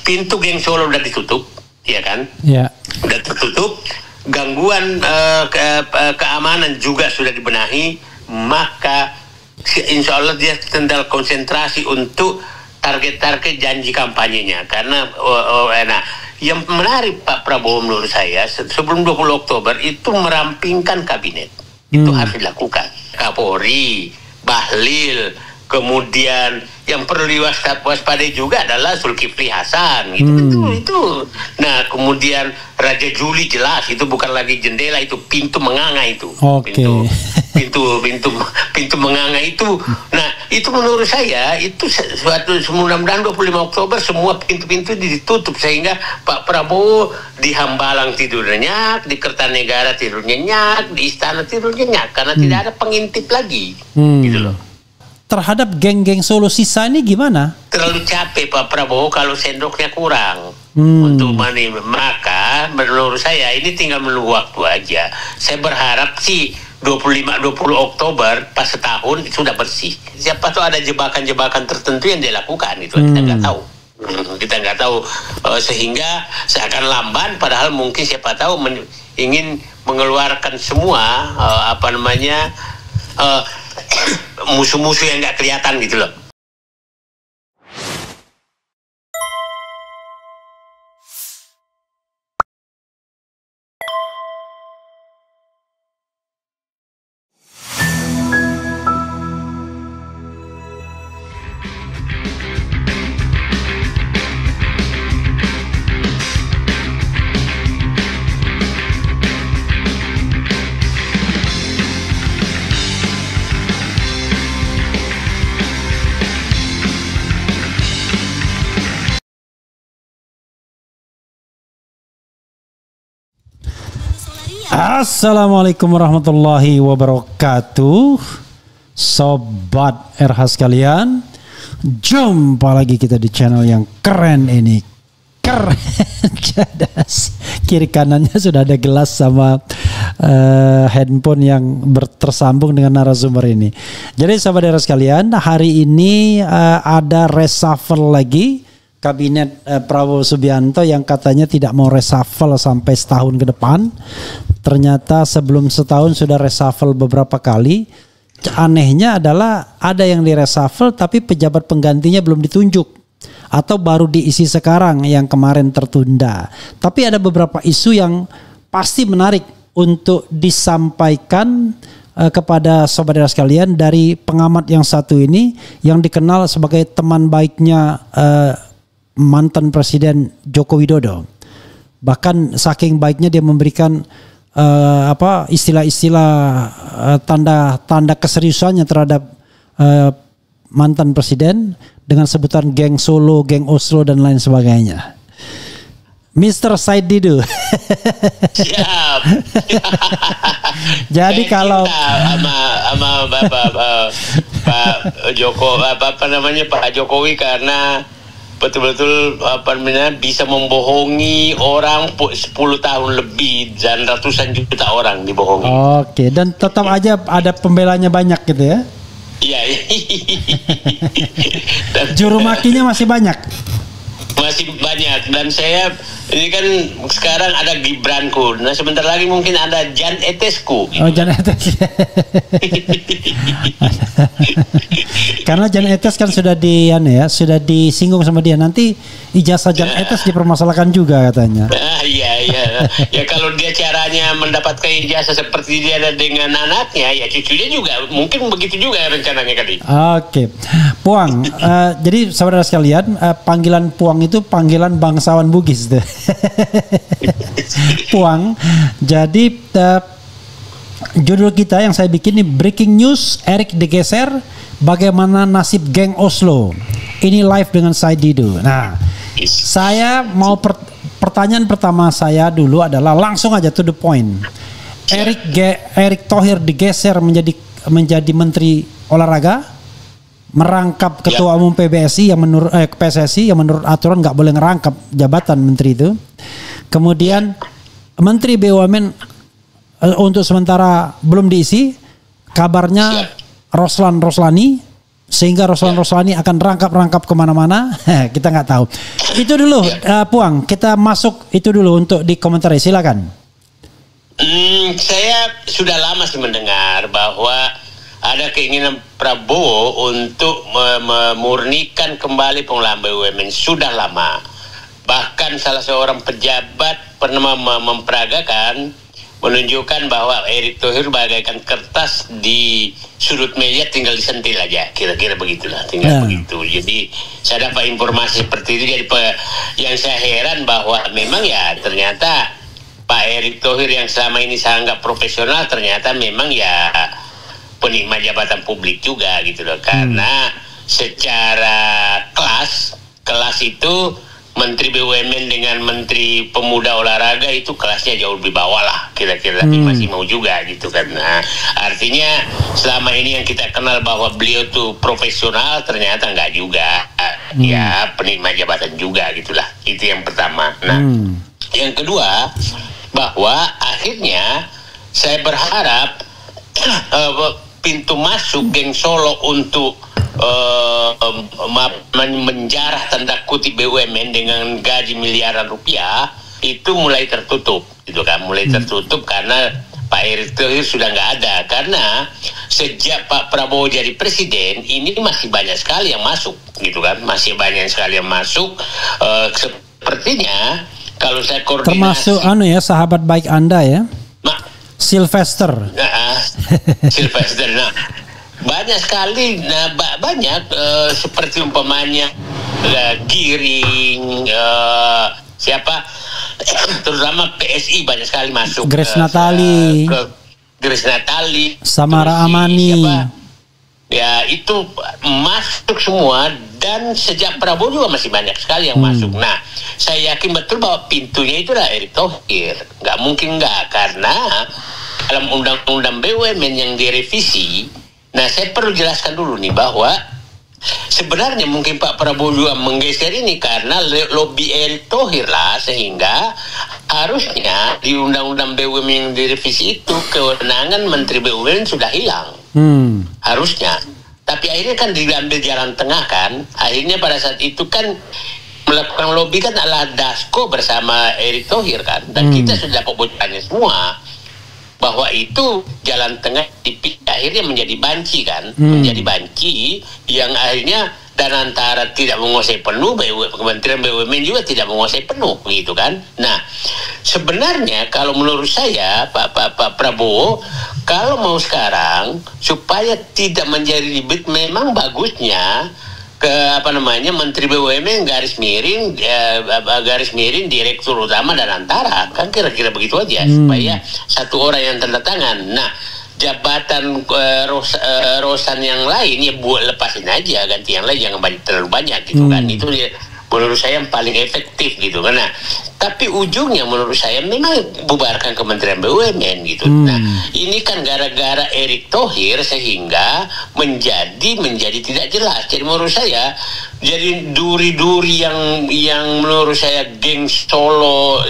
pintu geng Solo udah ditutup, ya kan? Ya. Udah tertutup, gangguan keamanan juga sudah dibenahi, maka insya Allah dia tinggal konsentrasi untuk target-target janji kampanyenya. Karena nah, yang menarik Pak Prabowo menurut saya sebelum 20 Oktober itu merampingkan kabinet. Itu harus dilakukan. Kapolri, Bahlil, kemudian yang perlu diwaspadai juga adalah Zulkifli Hasan gitu. Itu. Nah, kemudian Raja Juli jelas itu bukan lagi jendela, itu pintu menganga itu. Pintu menganga itu. Nah, itu menurut saya itu suatu mudah-mudahan 25 Oktober semua pintu-pintu ditutup sehingga Pak Prabowo di Hambalang tidur nyenyak, di Kertanegara tidur nyenyak, di Istana tidur nyenyak karena tidak ada pengintip lagi. Gitu loh. Terhadap geng-geng Solo sisa ini gimana? Terlalu capek Pak Prabowo kalau sendoknya kurang untuk money. Maka menurut saya ini tinggal menunggu waktu aja. Saya berharap sih 25-20 Oktober pas setahun sudah bersih. Siapa tahu ada jebakan-jebakan tertentu yang dilakukan itu kita nggak tahu. Kita nggak tahu sehingga seakan lamban padahal mungkin siapa tahu ingin mengeluarkan semua musuh-musuh yang nggak kelihatan gitu loh. Assalamualaikum warahmatullahi wabarakatuh. Sobat RH sekalian, jumpa lagi kita di channel yang keren ini. Keren, cerdas. Kiri kanannya sudah ada gelas sama handphone yang tersambung dengan narasumber ini. Jadi sobat RH sekalian, hari ini ada reshuffle lagi Kabinet Prabowo Subianto yang katanya tidak mau reshuffle sampai setahun ke depan. Ternyata sebelum setahun sudah reshuffle beberapa kali. Anehnya adalah ada yang di reshuffle tapi pejabat penggantinya belum ditunjuk atau baru diisi sekarang yang kemarin tertunda. Tapi ada beberapa isu yang pasti menarik untuk disampaikan kepada sobat daerah sekalian dari pengamat yang satu ini yang dikenal sebagai teman baiknya mantan Presiden Joko Widodo. Bahkan saking baiknya dia memberikan istilah-istilah tanda keseriusannya terhadap mantan presiden dengan sebutan geng Solo, geng Oslo dan lain sebagainya. Mr. Said Didu. Siap. Jadi kalau sama Pak Jokowi karena betul-betul bisa membohongi orang 10 tahun lebih dan ratusan juta orang dibohongi. Oke, dan tetap aja ada pembelanya banyak gitu ya? Iya. Juru makinya masih banyak? Masih banyak, dan saya ini kan sekarang ada Gibranku. Nah sebentar lagi mungkin ada Jan Etesku. Oh, Jan Etes. Karena Jan Etes kan sudah sudah disinggung sama dia. Nanti ijazah Jan Etes dipermasalahkan juga katanya. Iya. Ya kalau dia caranya mendapatkan ijazah seperti dia dengan anaknya, ya cucunya juga mungkin begitu juga rencananya kali. Oke. Puang. Jadi saudara sekalian, panggilan Puang itu panggilan bangsawan Bugis deh. Puang. Jadi judul kita yang saya bikin ini breaking news, Erik digeser, bagaimana nasib geng Oslo. Ini live dengan Said Didu. Nah, saya mau pertanyaan pertama saya dulu adalah langsung aja to the point. Erik Thohir digeser menjadi menteri olahraga, merangkap ketua umum PBSI yang menurut PSSI yang menurut aturan nggak boleh ngerangkap jabatan menteri itu. Kemudian menteri BUMN untuk sementara belum diisi. Kabarnya Roslani sehingga Roslan-Roslan ini akan rangkap kemana-mana. Kita nggak tahu. Itu dulu, Puang. Kita masuk itu dulu untuk dikomentari. Silakan. Saya sudah lama sih mendengar bahwa ada keinginan Prabowo untuk memurnikan kembali pengelolaan BUMN. Sudah lama. Bahkan salah seorang pejabat pernah memperagakan, menunjukkan bahwa Erick Thohir bagaikan kertas di sudut meja tinggal disentil aja, kira-kira begitulah, tinggal begitu. Jadi saya dapat informasi seperti itu. Jadi yang saya heran bahwa memang ya ternyata Pak Erick Thohir yang selama ini saya anggap profesional ternyata memang ya penikmat jabatan publik juga gitu loh. Karena secara kelas itu Menteri BUMN dengan Menteri Pemuda Olahraga itu kelasnya jauh lebih bawah lah kira-kira, tapi masih mau juga gitu kan. Nah, artinya selama ini yang kita kenal bahwa beliau tuh profesional ternyata enggak juga. Ya penikmat jabatan juga gitulah. Itu yang pertama. Nah, yang kedua bahwa akhirnya saya berharap pintu masuk geng Solo untuk menjarah tanda kutip BUMN dengan gaji miliaran rupiah itu mulai tertutup gitu kan, tertutup karena Pak Erick Thohir sudah nggak ada. Karena sejak Pak Prabowo jadi presiden ini masih banyak sekali yang masuk gitu kan, sepertinya kalau saya koordinasi termasuk sahabat baik Anda ya, Sylvester. Sylvester. Nah, banyak sekali, seperti umpamanya Giring, terutama PSI banyak sekali masuk. Grace Natali, Samara Amani. Ya itu masuk semua, dan sejak Prabowo juga masih banyak sekali yang masuk. Nah, saya yakin betul bahwa pintunya itu adalah Erick Thohir. Nggak mungkin nggak, karena dalam undang-undang BUMN yang direvisi. Nah, saya perlu jelaskan dulu nih bahwa sebenarnya mungkin Pak Prabowo juga menggeser ini karena lobby Erick Thohir lah, sehingga harusnya di undang-undang BUMN yang direvisi itu kewenangan Menteri BUMN sudah hilang. Harusnya. Tapi akhirnya kan diambil jalan tengah kan. Akhirnya pada saat itu kan melakukan lobby kan adalah Dasko bersama Erick Thohir kan. Dan kita sudah dapat bocorannya semua bahwa itu jalan tengah akhirnya menjadi banci kan, menjadi banci yang akhirnya dan antara tidak menguasai penuh, Kementerian BUMN juga tidak menguasai penuh gitu kan. Nah, sebenarnya kalau menurut saya Pak Prabowo kalau mau sekarang supaya tidak menjadi ribet, memang bagusnya Menteri BUMN garis miring direktur utama dan antara kan, kira-kira begitu aja supaya satu orang yang tanda tangan. Nah, jabatan Rosan yang lain ya lepasin aja, ganti yang lain, jangan terlalu banyak gitu kan. Itu menurut saya yang paling efektif gitu kan. Nah, tapi ujungnya menurut saya memang bubarkan Kementerian BUMN gitu. Nah, ini kan gara-gara Erick Thohir sehingga menjadi tidak jelas. Jadi menurut saya jadi duri-duri yang menurut saya geng Solo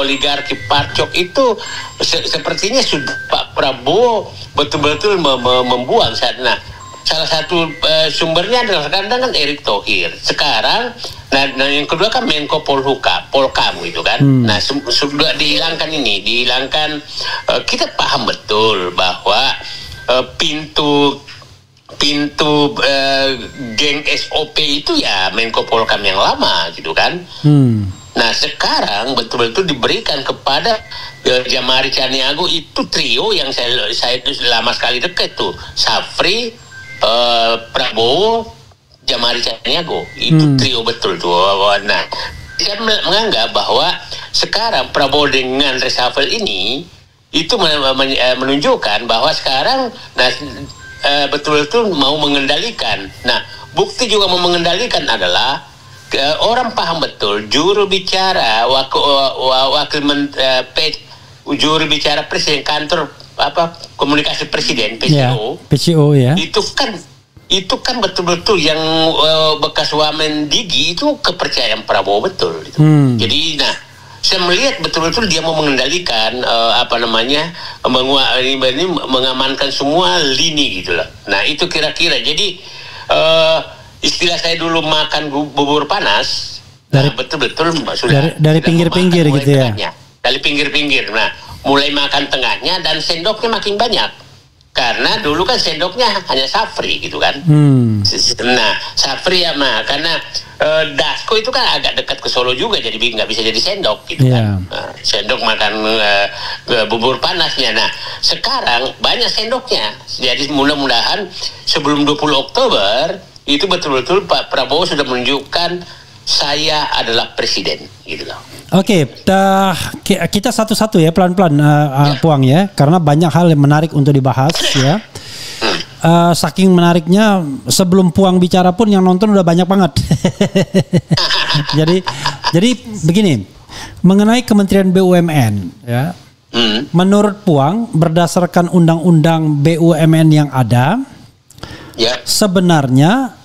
oligarki Parcok itu sepertinya sudah Pak Prabowo betul-betul membuang saat. Nah, salah satu sumbernya adalah kadang kan Erick Thohir. Sekarang, nah yang kedua kan Menko Polkam gitu kan. Nah, sudah dihilangkan. Kita paham betul bahwa pintu geng SOP itu ya Menko Polkam yang lama gitu kan. Nah, sekarang betul-betul diberikan kepada Jamari Caniago, itu trio yang saya itu lama sekali dekat tuh, Safri, Prabowo, Jamari Caniago, itu trio betul tuh. Nah, saya menganggap bahwa sekarang Prabowo dengan reshuffle ini itu menunjukkan bahwa sekarang betul-betul mau mengendalikan. Nah, bukti juga mau mengendalikan adalah orang paham betul juru bicara juru bicara presiden, kantor komunikasi presiden, PCO ya. Itu kan betul-betul yang bekas wamen Digi itu kepercayaan Prabowo betul gitu. Jadi nah, saya melihat betul-betul dia mau mengendalikan mengamankan semua lini gitu loh. Nah, itu kira-kira. Jadi istilah saya dulu makan bubur panas. Nah, betul-betul sudah dari pinggir-pinggir gitu ya. Tengahnya. Dari pinggir-pinggir. Nah, mulai makan tengahnya dan sendoknya makin banyak. Karena dulu kan sendoknya hanya Safri gitu kan. Nah, Safri ya mah karena Dasko itu kan agak dekat ke Solo juga, jadi nggak bisa jadi sendok gitu kan. Sendok makan bubur panasnya. Nah, sekarang banyak sendoknya. Jadi mudah-mudahan sebelum 20 Oktober itu betul-betul Pak Prabowo sudah menunjukkan saya adalah presiden gitu loh. Oke, kita satu-satu ya, pelan-pelan Puang ya, karena banyak hal yang menarik untuk dibahas ya. Saking menariknya, sebelum Puang bicara pun yang nonton udah banyak banget. jadi begini, mengenai Kementerian BUMN ya, menurut Puang berdasarkan undang-undang BUMN yang ada, sebenarnya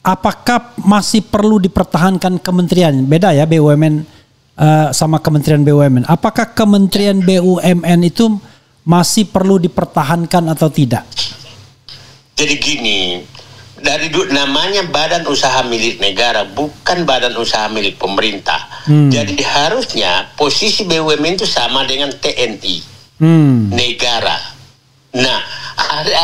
apakah masih perlu dipertahankan kementerian? Beda ya BUMN sama Kementerian BUMN. Apakah Kementerian BUMN itu masih perlu dipertahankan atau tidak? Jadi gini, dari namanya badan usaha milik negara, bukan badan usaha milik pemerintah. Jadi harusnya posisi BUMN itu sama dengan TNI, negara. Nah,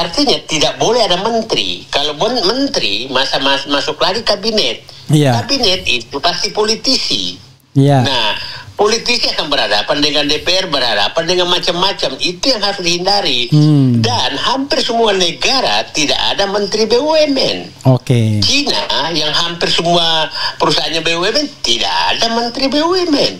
artinya tidak boleh ada menteri. Kalau menteri masuk lagi kabinet. Kabinet itu pasti politisi. Nah, politisi akan berhadapan dengan DPR, berhadapan dengan macam-macam. Itu yang harus dihindari. Dan hampir semua negara tidak ada menteri BUMN. Cina yang hampir semua perusahaannya BUMN tidak ada menteri BUMN.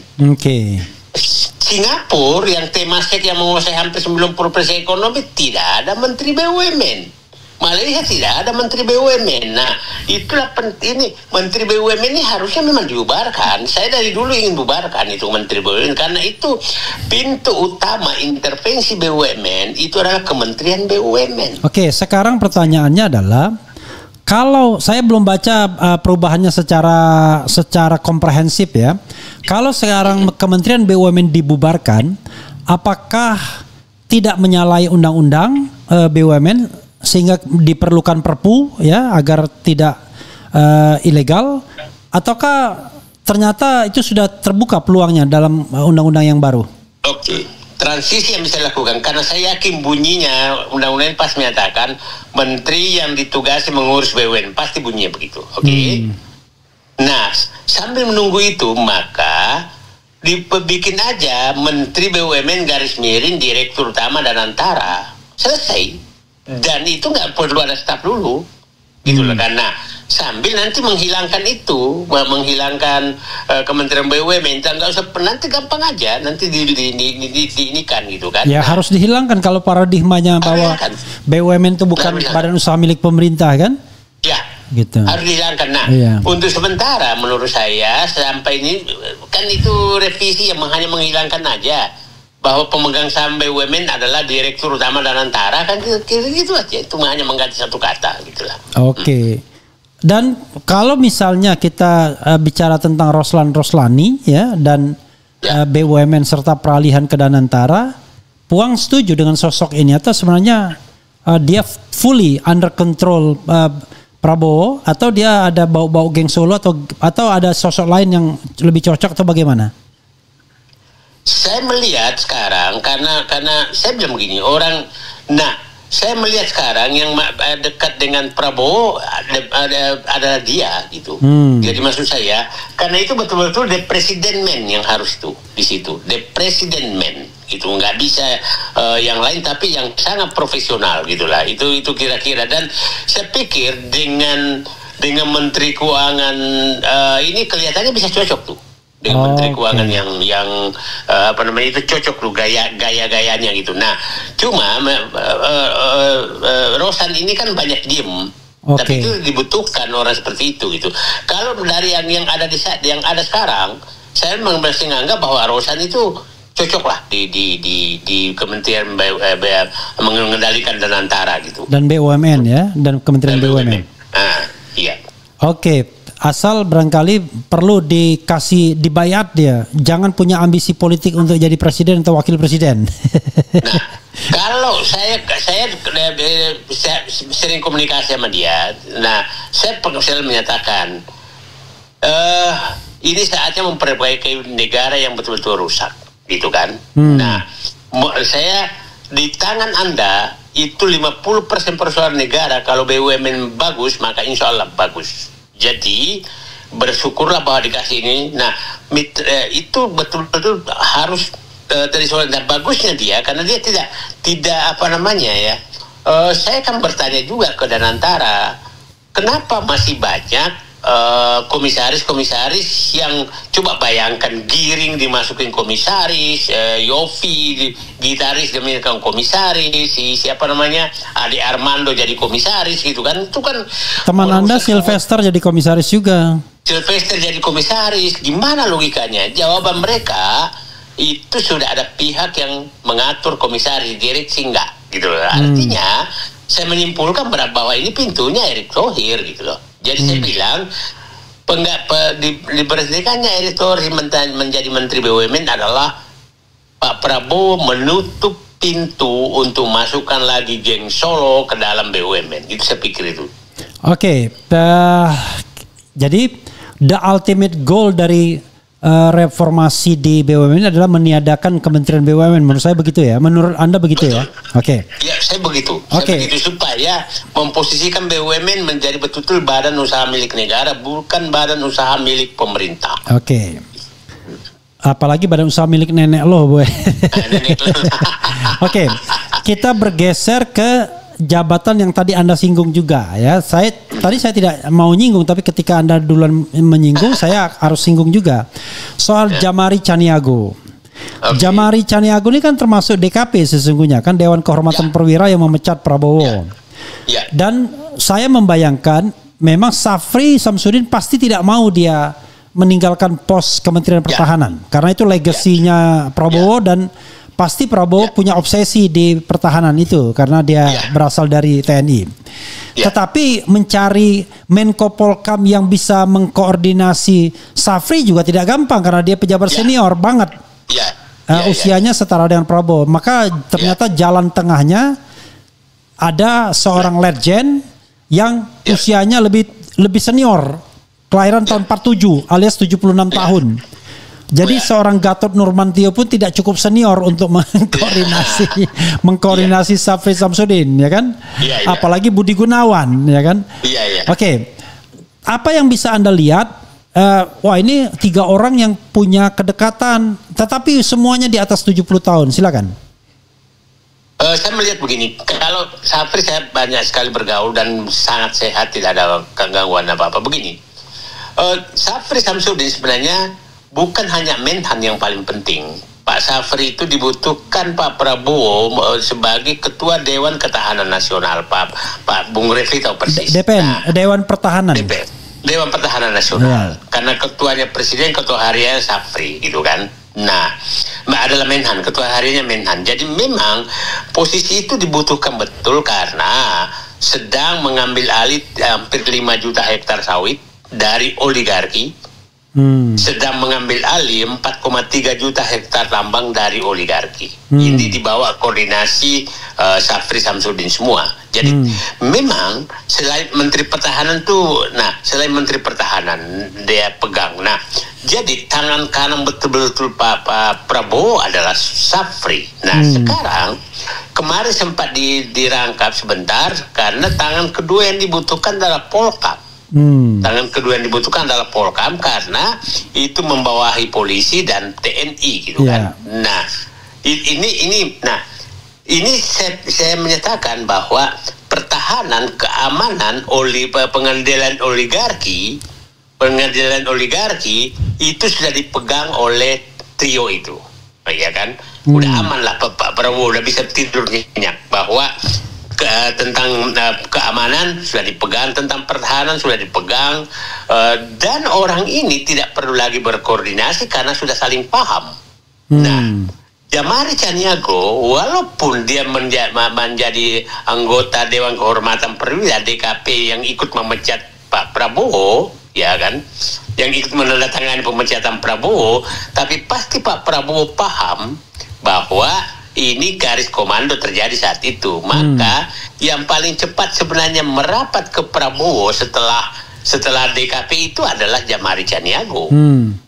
Singapura yang Temasek yang menguasai hampir 90% ekonomi tidak ada menteri BUMN. Malaysia tidak ada menteri BUMN. Nah, itulah penting. Menteri BUMN ini harusnya memang dibubarkan. Saya dari dulu ingin bubarkan itu menteri BUMN karena itu pintu utama intervensi BUMN itu adalah Kementerian BUMN. Oke, sekarang pertanyaannya adalah kalau saya belum baca perubahannya secara komprehensif ya. Kalau sekarang Kementerian BUMN dibubarkan, apakah tidak menyalahi undang-undang BUMN sehingga diperlukan perpu ya agar tidak ilegal, ataukah ternyata itu sudah terbuka peluangnya dalam undang-undang yang baru? Transisi yang bisa dilakukan karena saya yakin bunyinya undang-undang pas menyatakan menteri yang ditugasi mengurus BUMN pasti bunyinya begitu. Nah, sambil menunggu itu maka dibikin aja menteri BUMN garis miring direktur utama dan antara, selesai. Dan itu nggak perlu ada staf dulu, gitu loh. Karena sambil nanti menghilangkan itu, menghilangkan Kementerian BUMN, nggak usah, nanti gampang aja, nanti diinikan gitu kan. Ya harus dihilangkan kalau paradigmanya bahwa BUMN itu bukan badan usaha milik pemerintah kan? Ya, gitu. Harus dihilangkan. Nah, untuk sementara menurut saya sampai ini kan itu revisi yang hanya menghilangkan aja. Bahwa pemegang saham BUMN adalah direktur utama dan antara kan gitu aja, itu hanya mengganti satu kata gitulah. Dan kalau misalnya kita bicara tentang Roslan Roslani ya dan BUMN serta peralihan ke Danantara, Puang setuju dengan sosok ini atau sebenarnya dia fully under control Prabowo atau dia ada bau-bau geng Solo atau ada sosok lain yang lebih cocok atau bagaimana? Saya melihat sekarang karena saya bilang begini, saya melihat sekarang yang dekat dengan Prabowo adalah dia gitu. Jadi maksud saya karena itu betul-betul the president man yang harus itu di situ, the president man itu nggak bisa yang lain tapi yang sangat profesional gitulah itu kira-kira. Dan saya pikir dengan Menteri Keuangan ini kelihatannya bisa cocok tuh. Dengan Menteri Keuangan yang itu cocok tuh gaya-gayanya gitu. Nah, cuma Rosan ini kan banyak diem. Tapi itu dibutuhkan orang seperti itu gitu. Kalau dari yang ada sekarang, saya masih menganggap bahwa Rosan itu cocok lah di Kementerian mengendalikan Danantara gitu. Dan BUMN ya, dan Kementerian BUMN. Iya. asal barangkali perlu dibayar dia, jangan punya ambisi politik untuk jadi presiden atau wakil presiden. Nah, kalau saya sering komunikasi sama dia, nah saya selalu menyatakan ini saatnya memperbaiki negara yang betul-betul rusak, gitu kan? Nah, saya di tangan Anda itu 50% persoalan negara. Kalau BUMN bagus, maka insya Allah bagus. Jadi bersyukurlah bahwa dikasih ini. Nah, itu betul-betul harus dari soal dan bagusnya dia, karena dia tidak apa namanya ya. Saya kan bertanya juga ke Danantara, kenapa masih banyak komisaris-komisaris yang coba bayangkan Giring dimasukin komisaris, Yofi gitaris dimasukin komisaris, siapa namanya Ade Armando jadi komisaris gitu kan, itu kan teman Anda Sylvester jadi komisaris juga. Sylvester jadi komisaris, gimana logikanya? Jawaban mereka itu sudah ada pihak yang mengatur komisaris, direksi enggak gitu loh. Artinya saya menyimpulkan bahwa ini pintunya Erick Thohir gitu loh. Jadi saya bilang diberhentikannya Erick Thohir menjadi Menteri BUMN adalah Pak Prabowo menutup pintu untuk masukkan lagi geng Solo ke dalam BUMN. Itu saya pikir itu. Oke, jadi the ultimate goal dari reformasi di BUMN adalah meniadakan Kementerian BUMN. Menurut saya begitu ya. Menurut Anda begitu? Betul. Ya? Oke. Ya, saya begitu. Saya begitu supaya memposisikan BUMN menjadi betul-betul badan usaha milik negara, bukan badan usaha milik pemerintah. Oke. Apalagi badan usaha milik nenek lo, boy. Oke. Kita bergeser ke jabatan yang tadi Anda singgung juga ya. Saya tidak mau nyinggung, tapi ketika Anda duluan menyinggung, saya harus singgung juga soal Jamari Caniago. Jamari Caniago ini kan termasuk DKP sesungguhnya, kan Dewan Kehormatan Perwira yang memecat Prabowo. Dan saya membayangkan memang Safri Samsudin pasti tidak mau dia meninggalkan pos Kementerian Pertahanan karena itu legasinya Prabowo dan pasti Prabowo punya obsesi di pertahanan itu karena dia berasal dari TNI. Tetapi mencari Menko Polkam yang bisa mengkoordinasi Safri juga tidak gampang karena dia pejabat senior banget. Usianya setara dengan Prabowo. Maka ternyata jalan tengahnya ada seorang legend yang usianya lebih senior. Kelahiran tahun 47 alias 76 tahun. Jadi seorang Gatot Nurmantio pun tidak cukup senior untuk mengkoordinasi Safri Samsudin, ya kan? Apalagi Budi Gunawan, ya kan? Oke. Apa yang bisa Anda lihat? Wah, ini 3 orang yang punya kedekatan, tetapi semuanya di atas 70 tahun. Silakan. Saya melihat begini, kalau Safri saya banyak sekali bergaul dan sangat sehat, tidak ada gangguan apa-apa. Begini, Safri Samsudin sebenarnya bukan hanya Menhan yang paling penting. Pak Safri itu dibutuhkan Pak Prabowo sebagai Ketua Dewan Ketahanan Nasional. Pak Bung Refli tahu persis. DPN, Dewan Pertahanan. Dewan Pertahanan Nasional. Karena ketuanya Presiden, ketua hariannya Safri, gitu kan. Nah, adalah Menhan, ketua hariannya Menhan. Jadi memang posisi itu dibutuhkan betul karena sedang mengambil alih hampir 5 juta hektar sawit dari oligarki. Sedang mengambil alih 4,3 juta hektar tambang dari oligarki. Ini dibawa koordinasi Safri Samsudin semua. Jadi memang selain Menteri Pertahanan tuh, selain Menteri Pertahanan dia pegang. Nah, jadi tangan kanan betul-betul Pak Prabowo adalah Safri. Nah, sekarang kemarin sempat dirangkap sebentar karena tangan kedua yang dibutuhkan adalah Polkam. Tangan kedua yang dibutuhkan adalah Polkam karena itu membawahi polisi dan TNI gitu kan. Nah, ini saya menyatakan bahwa pertahanan, keamanan, pengadilan oligarki itu sudah dipegang oleh trio itu, ya kan? Udah aman lah Pak Prabowo, udah bisa tidur nyenyak bahwa tentang keamanan sudah dipegang, tentang pertahanan sudah dipegang, dan orang ini tidak perlu lagi berkoordinasi karena sudah saling paham. Nah, Jamari Caniago walaupun dia menjadi anggota Dewan Kehormatan Perwira DKP yang ikut memecat Pak Prabowo, ya kan, yang ikut menandatangani pemecatan Prabowo, tapi pasti Pak Prabowo paham bahwa ini garis komando terjadi saat itu. Maka yang paling cepat sebenarnya merapat ke Prabowo setelah DKP itu adalah Jamari Caniago,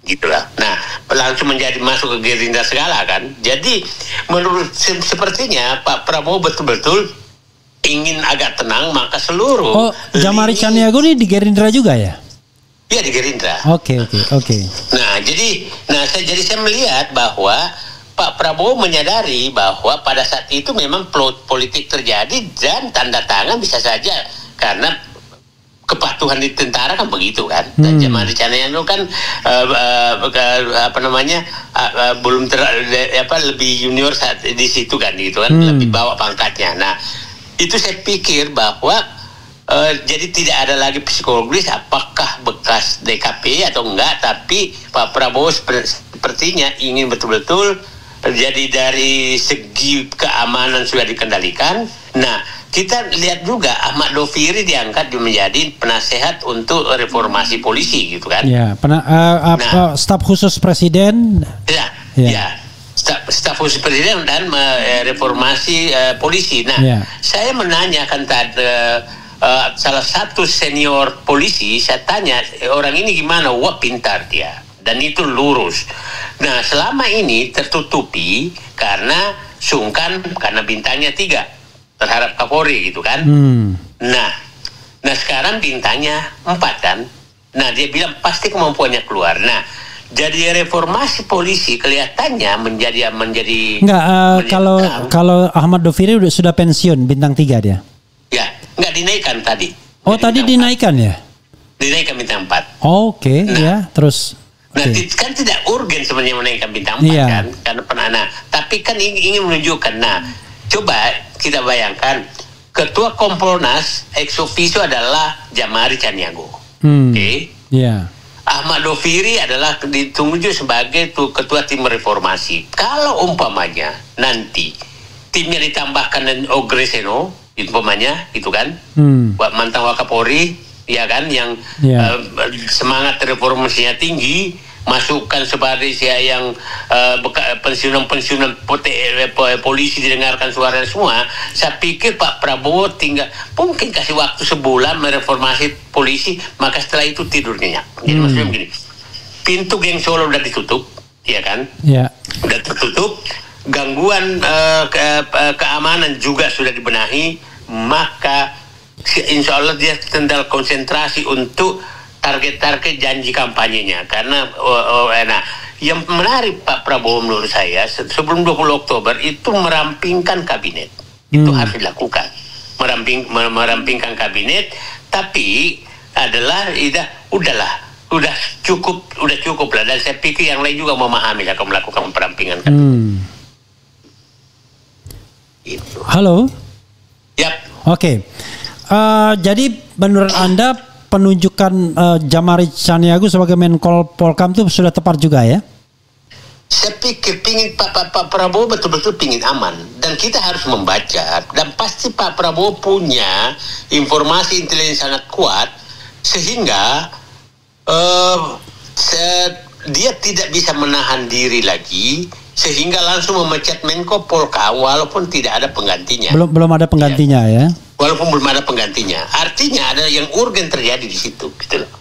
gitulah. Nah, langsung masuk ke Gerindra segala kan. Jadi menurut sepertinya Pak Prabowo betul-betul ingin agak tenang, maka seluruh. Jamari Caniago ini di Gerindra juga ya? Iya, di Gerindra. Oke. Nah, jadi saya melihat bahwa Pak Prabowo menyadari bahwa pada saat itu memang plot politik terjadi dan tanda tangan bisa saja karena kepatuhan di tentara kan begitu kan. Dan Jamari Caniago kan belum lebih junior saat di situ kan gitu kan, lebih bawa pangkatnya. Nah, itu saya pikir bahwa jadi tidak ada lagi psikologis apakah bekas DKP atau enggak, tapi Pak Prabowo sepertinya ingin betul-betul jadi dari segi keamanan sudah dikendalikan. Nah, kita lihat juga Ahmad Doviri diangkat menjadi penasehat untuk reformasi polisi gitu kan. Ya, staf khusus presiden. Ya. Staf khusus presiden dan reformasi polisi. Nah, saya menanyakan tadi salah satu senior polisi, saya tanya orang ini gimana? Wah, pintar dia. Dan itu lurus. Nah, selama ini tertutupi karena sungkan, karena bintangnya 3 terhadap Kapolri gitu kan. Nah sekarang bintangnya 4 kan. Nah, dia bilang pasti kemampuannya keluar. Nah, jadi reformasi polisi kelihatannya menjadi kalau Ahmad Doviri sudah pensiun bintang 3 dia. Ya, nggak dinaikkan tadi. Oh, tadi dinaikkan ya? Dinaikkan bintang 4. Oke, ya, terus. Nah, kan tidak urgen sebenarnya menaikkan bintang 4 kan, karena pernah. Tapi kan ingin menunjukkan. Nah, coba kita bayangkan ketua Kompolnas ex officio adalah Jamari Caniago. Oke. Ahmad Doviri adalah ditunggu sebagai ketua tim reformasi. Kalau umpamanya nanti timnya ditambahkan dan Ogreseno, umpamanya itu kan, mantan Wakapolri, ya kan, yang semangat reformasinya tinggi, masukkan sebagai yang pensiunan polisi didengarkan suara semua. Saya pikir Pak Prabowo tinggal mungkin kasih waktu sebulan mereformasi polisi, maka setelah itu tidur nyenyak. Jadi maksudnya begini, pintu geng Solo udah ditutup, ya kan? Udah tertutup, gangguan keamanan juga sudah dibenahi, maka insya Allah dia tinggal konsentrasi untuk target-target janji kampanyenya. Karena yang menarik Pak Prabowo menurut saya sebelum 20 Oktober itu merampingkan kabinet. Itu harus dilakukan. Merampingkan kabinet, tapi udah cukup lah. Dan saya pikir yang lain juga memahami lah kalau melakukan perampingan kabinet. Itu. Halo. Yap. Oke. Jadi menurut Anda penunjukan Jamari Caniago sebagai Menko Polkam itu sudah tepat juga ya? Saya pikir Pak Prabowo betul-betul pingin aman, dan kita harus membaca, dan pasti Pak Prabowo punya informasi intelijen sangat kuat sehingga dia tidak bisa menahan diri lagi sehingga langsung memecat Menko Polkam walaupun tidak ada penggantinya. Belum ada penggantinya ya. Walaupun belum ada penggantinya. Artinya ada yang urgen terjadi di situ gitu loh.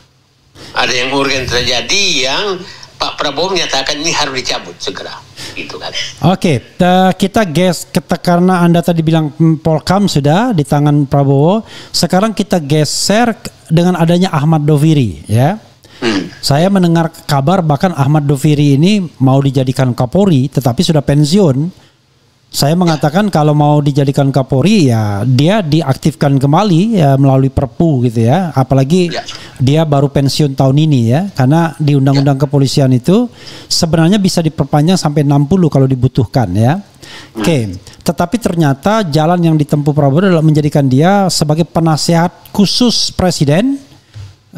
Ada yang urgen terjadi yang Pak Prabowo menyatakan ini harus dicabut segera gitu kan. Oke, kita karena Anda tadi bilang Polkam sudah di tangan Prabowo, sekarang kita geser dengan adanya Ahmad Doviri ya. Saya mendengar kabar bahkan Ahmad Doviri ini mau dijadikan Kapolri tetapi sudah pensiun. Saya mengatakan kalau mau dijadikan Kapolri ya dia diaktifkan kembali ya melalui Perpu gitu ya. Apalagi dia baru pensiun tahun ini ya. Karena di Undang-Undang Kepolisian itu sebenarnya bisa diperpanjang sampai 60 kalau dibutuhkan ya. Oke. Tetapi ternyata jalan yang ditempuh Prabowo adalah menjadikan dia sebagai penasehat khusus Presiden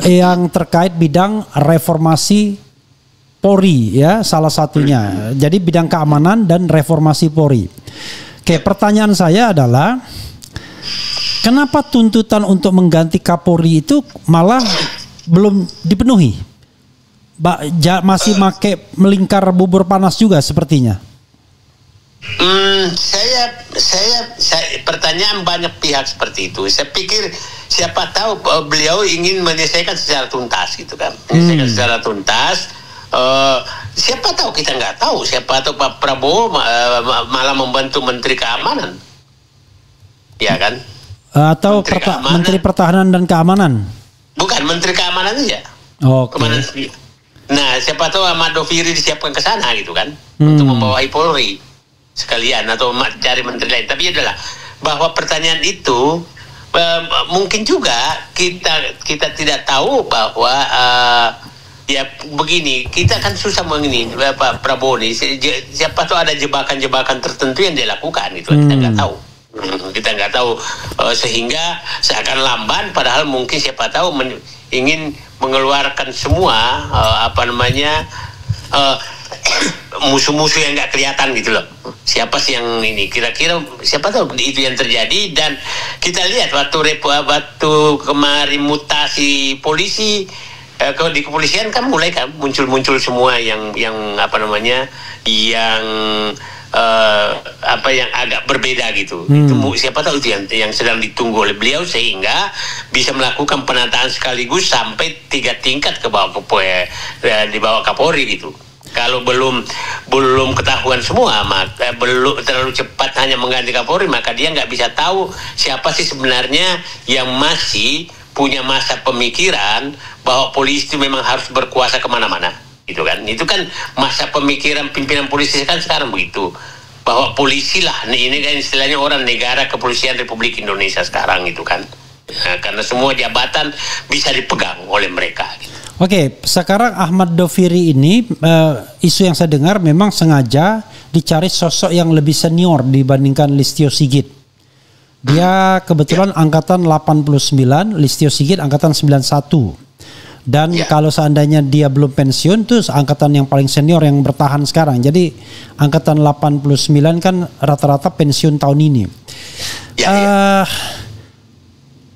yang terkait bidang reformasi Polri ya salah satunya. Jadi bidang keamanan dan reformasi Polri. Oke, pertanyaan saya adalah kenapa tuntutan untuk mengganti Kapolri itu malah belum dipenuhi. Masih make melingkar bubur panas juga sepertinya. Saya pertanyaan banyak pihak seperti itu. Saya pikir siapa tahu beliau ingin menyelesaikan secara tuntas gitu kan. Menyelesaikan secara tuntas. Siapa tahu, kita nggak tahu. Siapa tahu Pak Prabowo malah membantu Menteri Keamanan, ya kan? Atau Menteri Pertahanan dan Keamanan? Bukan, Menteri Keamanan aja. Oke. Nah, siapa tahu Ahmad Doviri disiapkan ke sana gitu kan, untuk membawa Polri sekalian atau cari menteri lain. Tapi adalah bahwa pertanyaan itu mungkin juga kita tidak tahu bahwa ya begini, kita kan susah mengini Pak Prabowo nih, siapa tahu ada jebakan-jebakan tertentu yang dia lakukan gitu, kita nggak tahu. Kita nggak tahu, sehingga seakan lamban, padahal mungkin siapa tahu ingin mengeluarkan semua musuh-musuh yang nggak kelihatan gitu loh. Siapa sih yang ini? Kira-kira siapa tahu itu yang terjadi. Dan kita lihat waktu kemarin mutasi polisi, di kepolisian kan mulai kan muncul semua yang yang agak berbeda gitu. Itu siapa tahu itu yang sedang ditunggu oleh beliau, sehingga bisa melakukan penataan sekaligus sampai 3 tingkat ke bawah di bawah Kapolri gitu. Kalau belum ketahuan semua, maka belum terlalu cepat hanya mengganti Kapolri, maka dia nggak bisa tahu siapa sih sebenarnya yang masih punya masa pemikiran bahwa polisi itu memang harus berkuasa kemana-mana. Itu kan masa pemikiran pimpinan polisi kan sekarang begitu, bahwa polisi lah ini kan istilahnya orang negara kepolisian Republik Indonesia sekarang itu kan, karena semua jabatan bisa dipegang oleh mereka gitu. Oke, sekarang Ahmad Doviri ini isu yang saya dengar memang sengaja dicari sosok yang lebih senior dibandingkan Listio Sigit. Dia kebetulan angkatan 89, Listio Sigit angkatan 91. Dan kalau seandainya dia belum pensiun, tuh angkatan yang paling senior yang bertahan sekarang. Jadi angkatan 89 kan rata-rata pensiun tahun ini.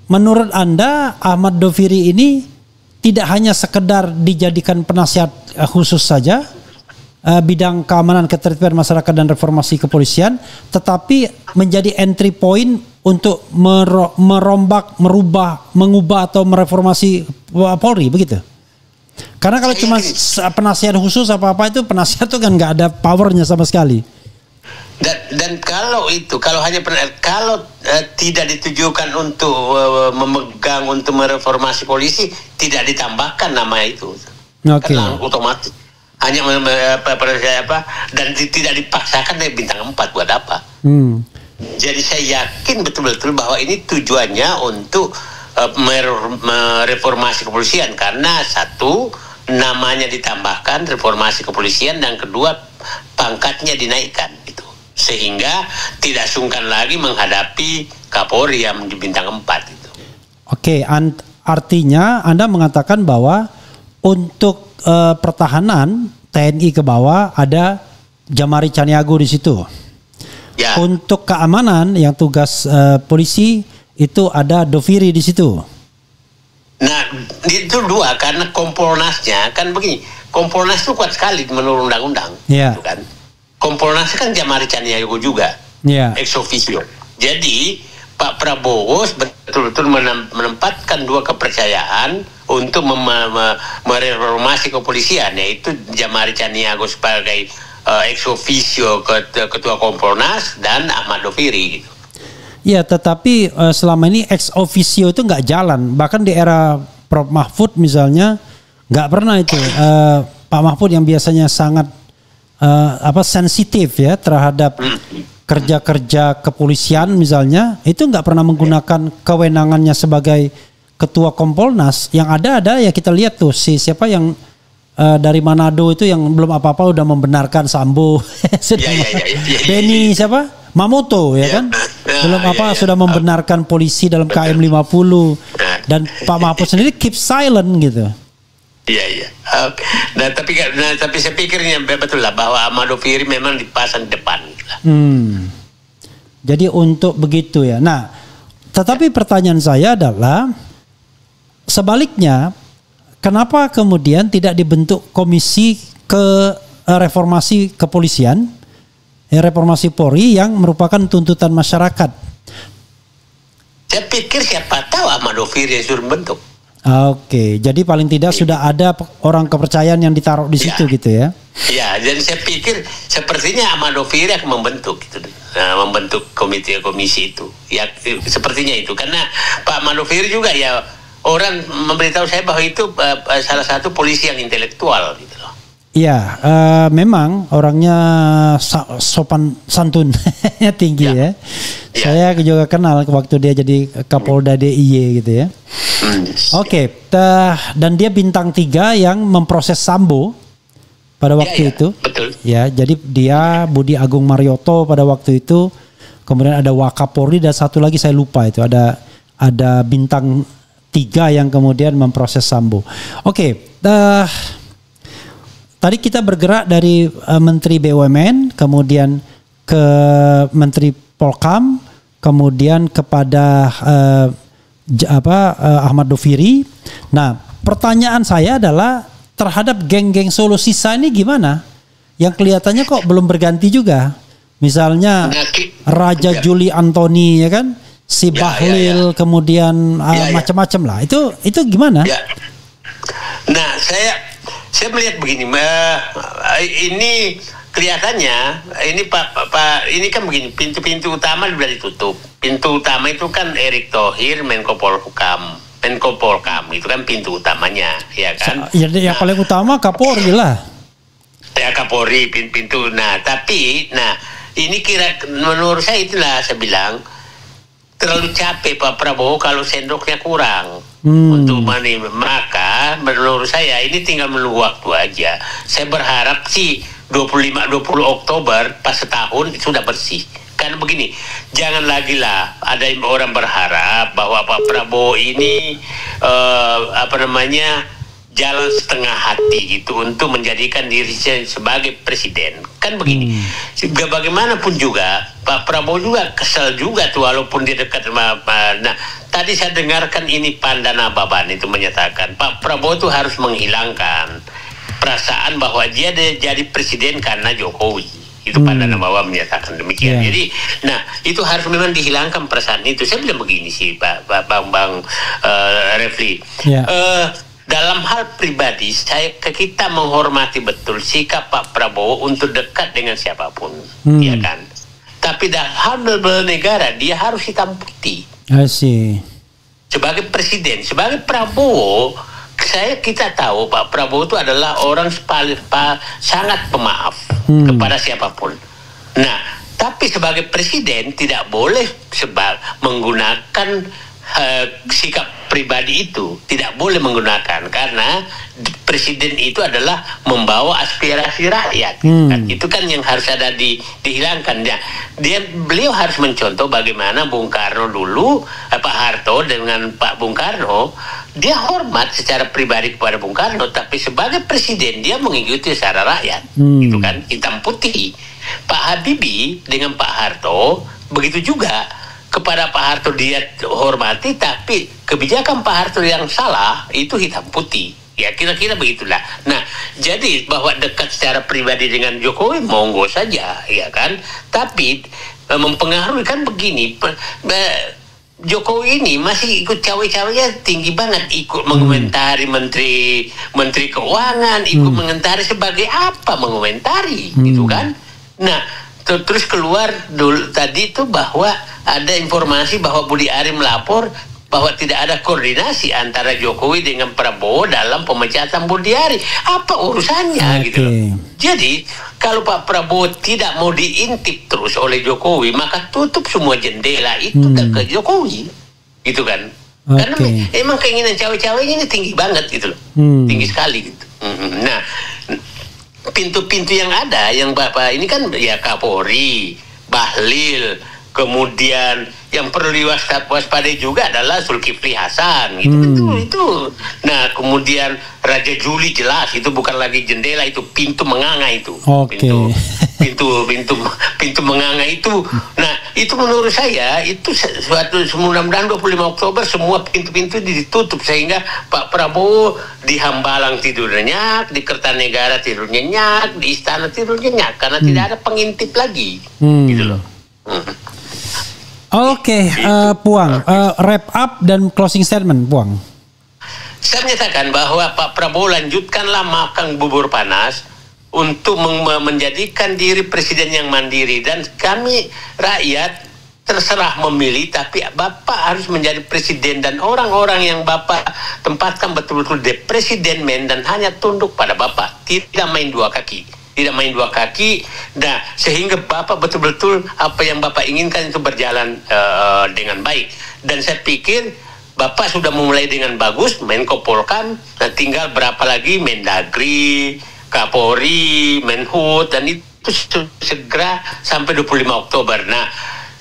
Menurut Anda Ahmad Doviri ini tidak hanya sekedar dijadikan penasihat khusus saja bidang keamanan, ketertiban masyarakat dan reformasi kepolisian, tetapi menjadi entry point untuk merombak, mengubah atau mereformasi Polri, begitu? Karena kalau cuma penasihat khusus apa-apa itu, penasihat itu kan nggak ada powernya sama sekali. Dan kalau tidak ditujukan untuk memegang, untuk mereformasi polisi, tidak ditambahkan nama itu. Oke. Karena otomatis hanya dan tidak dipaksakan dari bintang 4 buat apa? Jadi saya yakin betul-betul bahwa ini tujuannya untuk mereformasi kepolisian, karena satu, namanya ditambahkan reformasi kepolisian, dan kedua, pangkatnya dinaikkan gitu, sehingga tidak sungkan lagi menghadapi Kapolri yang di bintang 4 itu. Oke, artinya Anda mengatakan bahwa untuk pertahanan TNI ke bawah ada Jamari Caniago di situ. Ya. Untuk keamanan yang tugas polisi itu ada Doviri di situ. Nah, itu dua, karena Kompolnasnya kan begini. Kompolnas itu kuat sekali menurut undang-undang. Yeah. Gitu kan. Kompolnas kan Jamari Caniago juga. Ex officio. Jadi Pak Prabowo betul-betul menempatkan dua kepercayaan untuk mereformasi kepolisian, yaitu Jamari Caniago sebagai ex officio ketua Kompolnas dan Ahmad Doviri gitu. Ya, tetapi selama ini ex officio itu nggak jalan. Bahkan di era Prof Mahfud misalnya nggak pernah itu. Pak Mahfud yang biasanya sangat sensitif ya terhadap kerja-kerja kepolisian misalnya, itu nggak pernah menggunakan kewenangannya sebagai ketua Kompolnas. Yang ada ya kita lihat tuh siapa yang dari Manado itu yang belum apa-apa udah membenarkan Sambo. Beni siapa? Mamoto ya kan? Belum sudah membenarkan polisi dalam KM 50. Dan Pak Mahfud sendiri keep silent gitu. Iya. Okay. Tapi saya pikirnya betul lah bahwa Ahmad Doviri memang dipasang depan. Jadi untuk begitu ya. Nah, tetapi pertanyaan saya adalah sebaliknya, kenapa kemudian tidak dibentuk komisi reformasi kepolisian, reformasi Polri yang merupakan tuntutan masyarakat? Saya pikir siapa tahu Ahmad Doviri yang suruh bentuk. Oke, jadi paling tidak sudah ada orang kepercayaan yang ditaruh di situ gitu ya? Ya, dan saya pikir sepertinya Ahmad Doviri akan membentuk gitu, membentuk komisi itu. Ya, sepertinya itu karena Pak Ahmad Doviri juga ya orang memberitahu saya bahwa itu salah satu polisi yang intelektual gitu loh. Iya, memang orangnya sopan santun tinggi ya. Saya juga kenal waktu dia jadi Kapolda DIY gitu ya. Oke, dan dia bintang 3 yang memproses Sambo pada waktu itu. Betul. Ya, jadi dia Budi Agung Marioto pada waktu itu, kemudian ada Wakapolri dan satu lagi saya lupa itu ada bintang 3 yang kemudian memproses Sambo. Oke, tadi kita bergerak dari Menteri BUMN, kemudian ke Menteri Polkam, kemudian kepada Ahmad Doviri. Nah, pertanyaan saya adalah terhadap geng-geng Solo sisa ini gimana? Yang kelihatannya kok belum berganti juga. Misalnya Raja Juli Antoni ya kan, si Bahlil, kemudian macam-macam lah. Itu gimana? Ya. Nah, saya melihat begini, ini kelihatannya ini Pak ini kan begini, pintu-pintu utama sudah ditutup. Pintu utama itu kan Erick Thohir, Menko Polhukam itu kan pintu utamanya, ya kan? Yang paling utama Kapolri lah. Ya Kapolri pintu. Nah ini menurut saya itulah saya bilang terlalu capek Pak Prabowo kalau sendoknya kurang untuk maka menurut saya ini tinggal menunggu waktu aja. Saya berharap sih 20 Oktober pas setahun sudah bersih. Karena begini, jangan lagi lah ada orang berharap bahwa Pak Prabowo ini jalan setengah hati gitu untuk menjadikan dirinya sebagai presiden. Kan begini, bagaimanapun juga Pak Prabowo juga kesel juga tuh walaupun dia dekat sama nah tadi saya dengarkan ini Pandana Baban itu menyatakan Pak Prabowo itu harus menghilangkan perasaan bahwa dia jadi presiden karena Jokowi. Itu Pandana Baban menyatakan demikian. Jadi, nah itu harus memang dihilangkan perasaan itu. Saya bilang begini sih Bang Refli. Dalam hal pribadi, kita menghormati betul sikap Pak Prabowo untuk dekat dengan siapapun, ya kan. Tapi dalam hal bernegara dia harus hitam putih. Sebagai presiden, sebagai Prabowo, kita tahu Pak Prabowo itu adalah orang sangat pemaaf kepada siapapun. Nah, tapi sebagai presiden tidak boleh menggunakan sikap pribadi itu, tidak boleh menggunakan karena presiden itu adalah membawa aspirasi rakyat. Itu kan yang harus ada dihilangkan. Beliau harus mencontoh bagaimana Bung Karno dulu, Pak Harto dengan Pak Bung Karno, dia hormat secara pribadi kepada Bung Karno, tapi sebagai presiden dia mengikuti secara rakyat. Itu kan hitam putih. Pak Habibie dengan Pak Harto begitu juga. Kepada Pak Harto dia hormati, tapi kebijakan Pak Harto yang salah itu hitam putih. Ya kira-kira begitulah. Nah, jadi bahwa dekat secara pribadi dengan Jokowi monggo saja, ya kan. Tapi mempengaruhi kan begini. Jokowi ini masih ikut cawe-cawenya tinggi banget, ikut mengomentari menteri keuangan, ikut mengomentari sebagai apa mengomentari, gitu kan. Nah, terus keluar dulu tadi itu bahwa ada informasi bahwa Budi Ari melapor bahwa tidak ada koordinasi antara Jokowi dengan Prabowo dalam pemecatan Budi Ari. Apa urusannya gitu loh. Jadi kalau Pak Prabowo tidak mau diintip terus oleh Jokowi, maka tutup semua jendela itu ke Jokowi. Gitu kan. Karena emang keinginan cawe-cawenya ini tinggi banget gitu loh. Tinggi sekali gitu. Nah, pintu-pintu yang ada yang Bapak ini kan ya Kapolri, Bahlil, kemudian yang perlu diwaspadai juga adalah Zulkifli Hasan gitu. Itu. Nah, kemudian Raja Juli jelas itu bukan lagi jendela, itu pintu menganga itu. Oke. Pintu menganga itu. Nah, itu menurut saya itu suatu, mudah-mudahan 25 Oktober semua pintu-pintu ditutup sehingga Pak Prabowo di Hambalang tidur nyenyak, di Kertanegara tidur nyenyak, di Istana tidur nyenyak karena tidak ada pengintip lagi. Gitu loh. Oke, Puang, wrap up dan closing statement, Puang. Saya menyatakan bahwa Pak Prabowo lanjutkanlah makan bubur panas untuk menjadikan diri presiden yang mandiri, dan kami rakyat terserah memilih, tapi Bapak harus menjadi presiden dan orang-orang yang Bapak tempatkan betul-betul di presiden dan hanya tunduk pada Bapak, tidak main dua kaki. Nah, sehingga Bapak betul-betul apa yang Bapak inginkan itu berjalan dengan baik. Dan saya pikir Bapak sudah memulai dengan bagus, Menko Polkam, dan tinggal berapa lagi Mendagri, Kapolri, Menhut, dan itu segera sampai 25 Oktober. Nah,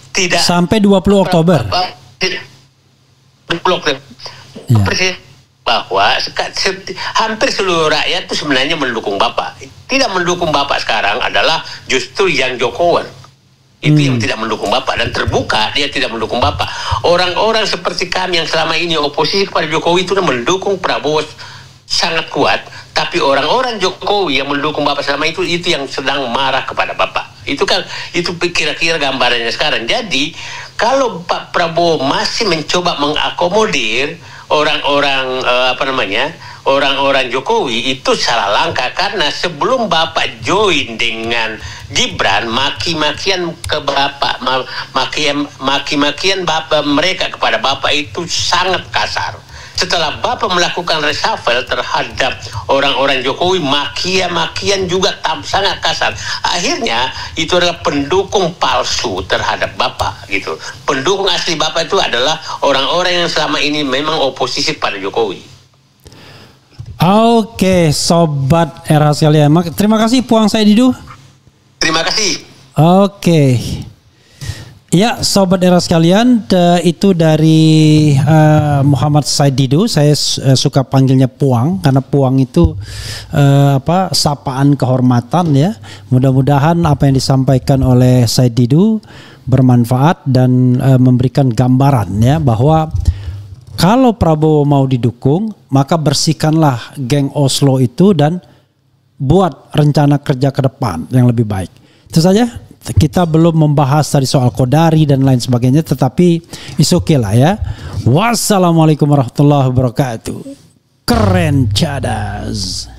tidak sampai 20 Oktober. 20 Oktober. Presiden bahwa hampir seluruh rakyat itu sebenarnya mendukung Bapak. Tidak mendukung Bapak sekarang adalah justru yang Jokowi. Itu yang tidak mendukung Bapak, dan terbuka dia tidak mendukung Bapak. Orang-orang seperti kami yang selama ini oposisi kepada Jokowi itu mendukung Prabowo sangat kuat, tapi orang-orang Jokowi yang mendukung Bapak selama itu yang sedang marah kepada Bapak. Itu kira-kira gambarannya sekarang. Jadi kalau Pak Prabowo masih mencoba mengakomodir orang-orang Jokowi, itu salah langkah, karena sebelum Bapak join dengan Gibran, maki-makian ke Bapak, maki-makian Bapak mereka kepada Bapak itu sangat kasar. Setelah Bapak melakukan reshuffle terhadap orang-orang Jokowi, makian juga sangat kasar. Akhirnya itu adalah pendukung palsu terhadap Bapak gitu. Pendukung asli Bapak itu adalah orang-orang yang selama ini memang oposisi pada Jokowi. Oke, sobat RH sekalian. Terima kasih Puang Saididu. Terima kasih. Oke. Ya, sobat era sekalian, itu dari Muhammad Saididu. Saya suka panggilnya Puang karena Puang itu sapaan kehormatan ya. Mudah-mudahan apa yang disampaikan oleh Saididu bermanfaat dan memberikan gambaran ya bahwa kalau Prabowo mau didukung, maka bersihkanlah geng Oslo itu dan buat rencana kerja ke depan yang lebih baik. Itu saja. Kita belum membahas tadi soal Kodari dan lain sebagainya, tetapi is okay lah ya. Wassalamualaikum warahmatullahi wabarakatuh. Keren cadas.